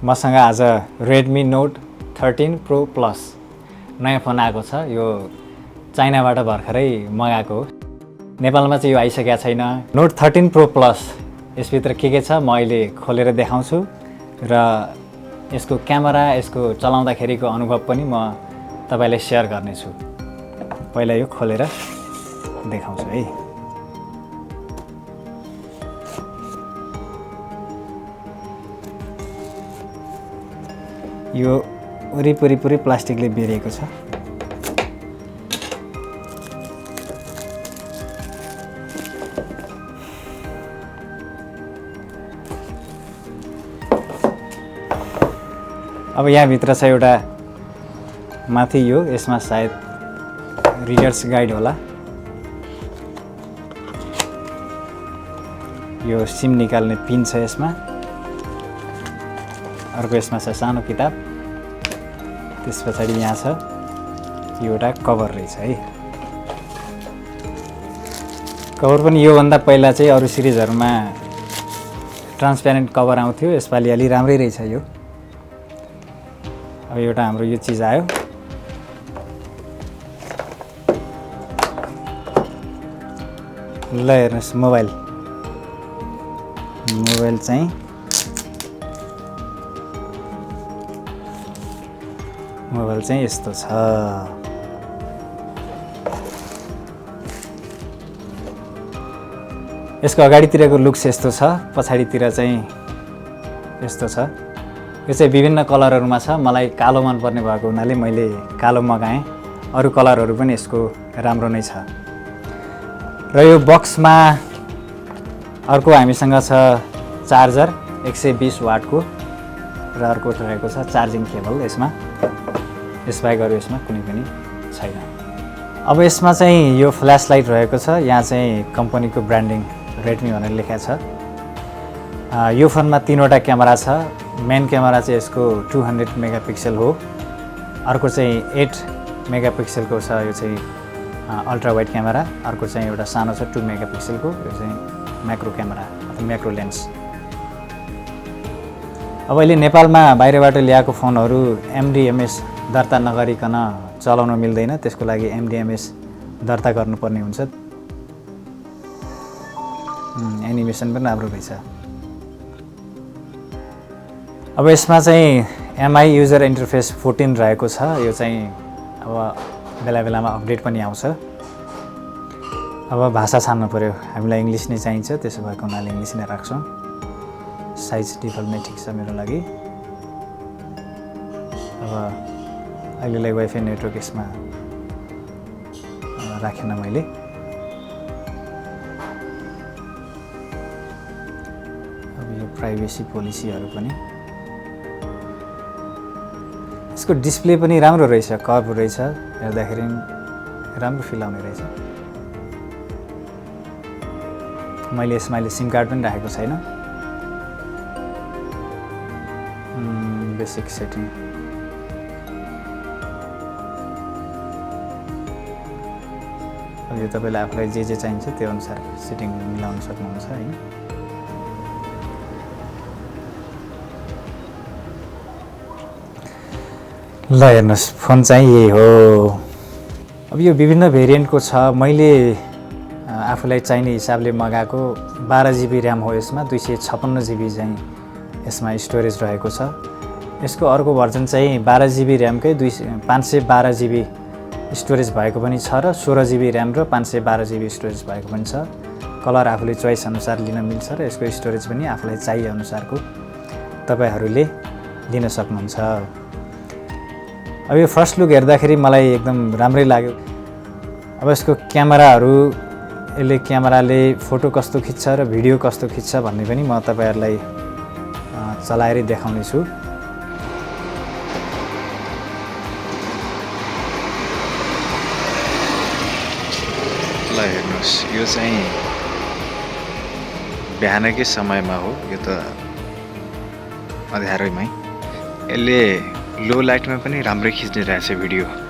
मसँग आज Redmi Note 13 Pro Plus नयाँ फोन आएको छ। यो चाइनाबाट भर्खरै मगाएको हो। नेपालमा चाहिँ यो आइसकेको छैन। Note 13 Pro Plus यसभित्र के छ म अहिले खोलेर देखाउँछु र यसको क्यामेरा, यसको चलाउँदाखेरिको अनुभव पनि म तपाईलाई शेयर गर्नेछु। पहिला यो खोलेर देखाउँछु है। यो वरिपरि पुरै प्लास्टिकले बेरिएको छ। अब यहाँ भित्र छ एउटा माथि यो, यसमा सायद रिडर्स गाइड होला। यो सिम निकाल्ने पिन छ यसमा। अर्को यसमा छ सानो किताब। त्यसपछि यहाँ छ एउटा कभर रहेछ है। कभर पनि योभन्दा पहिला चाहिँ अरू सिरिजहरुमा ट्रान्सप्यारेन्ट कभर आउँथ्यो। यसपालि अलि राम्रै रहेछ यो। अब एउटा हाम्रो यो चीज आयो। ल हेर्नुस्, मोबाइल चाहिँ यस्तो छ। यसको अगाडितिरको लुक्स यस्तो छ, पछाडितिर चाहिँ यस्तो छ। यो चाहिँ विभिन्न कलरहरुमा छ। मलाई कालो मन पर्ने भएको हुनाले मैले कालो मगाएँ। अरु कलरहरु पनि यसको राम्रो नै छ। र यो बक्समा अर्को हामीसँग छ चार्जर 120 वाटको र अर्को रहेको छ चार्जिङ केबल। यसबाहेक अरु यसमा कुनै पनि छैन। अब यसमा चाहिँ यो फ्ल्यास लाइट रहेको छ। यहाँ चाहिँ कम्पनीको ब्रान्डिङ Redmi भनेर लेखेको छ। यो फोनमा तीनवटा क्यामेरा छ। मेन क्यामेरा चाहिँ यसको 200 मेगापिक्सल हो। अर्को चाहिँ 8 मेगापिक्सलको छ, यो चाहिँ अल्ट्रा वाइड क्यामेरा। अर्को चाहिँ एउटा सानो छ 2 मेगापिक्सलको, यो चाहिँ म्याक्रो क्यामेरा अथवा म्याक्रो लेन्स। अब अहिले नेपालमा बाहिरबाट ल्याएको फोनहरु MDMS दर्ता नगरिकन चलाउन मिल्दैन। त्यसको लागि MDMS दर्ता गर्नुपर्ने हुन्छ। एनिमेसन पनि राम्रो रहेछ। अब यसमा चाहिँ MI युजर इन्टरफेस 14 रहेको छ। यो चाहिँ अब बेला-बेलामा अपडेट पनि आउँछ। अब भाषा छान्नु पर्यो। हामीलाई इंग्लिश नै चाहिन्छ, त्यसो भएको हुनाले इंग्लिश नै राख्छौं। साइज डिफल्ट नै ठीक छ मेरो लागि। अब अहिलेलाई वाइफाई नेटवर्क यसमा राखेन मैले। अब यो प्राइभेसी पोलिसीहरु पनि, यसको डिस्प्ले पनि राम्रो रहेछ, कर्भ रहेछ। हेर्दाखेरि राम्रो फिल आउने रहेछ। मैले यसमा सिम कार्ड पनि राखेको छैन। Basic setting. अब यो तपाईलाई आफुलाई जे चाहिन्छ त्यो अनुसार सेटिङ मिलाउन सक्नुहुन्छ हैन। ल हेर्नुस्, फोन चाहिँ यही हो। अब यो विभिन्न भेरिएन्टको छ। मैले आफुलाई चाहिने हिसाबले मगाएको 12 GB र्याम हो। यसमा 256 GB चाहिँ यसमा स्टोरेज रहेको छ। यसको अर्को भर्जन चाहिँ 12 GB र्यामकै 512 GB स्टोरेज भएको पनि छ र 16 GB र्याम र 512 GB स्टोरेज भएको पनि छ। कलर आफुले चोइस अनुसार लिन मिल्छ र यसको स्टोरेज पनि आफुलाई चाहिए अनुसारको तपाईहरुले लिन सक्नुहुन्छ। अब यो फर्स्ट लुक हेर्दाखेरि मलाई एकदम राम्रै लाग्यो। अब यसको क्यामेराहरु, यसले क्यामेराले फोटो कस्तो खिच्छ र भिडियो कस्तो खिच्छ भन्ने पनि म तपाईहरुलाई चलाएर देखाउने छु। ल हेर्नुस्, यो चाहिँ बिहानकै समयमा हो। यो त अँध्यारैमै। यसले लो लाइटमा पनि राम्रै खिच्ने रहेछ भिडियो।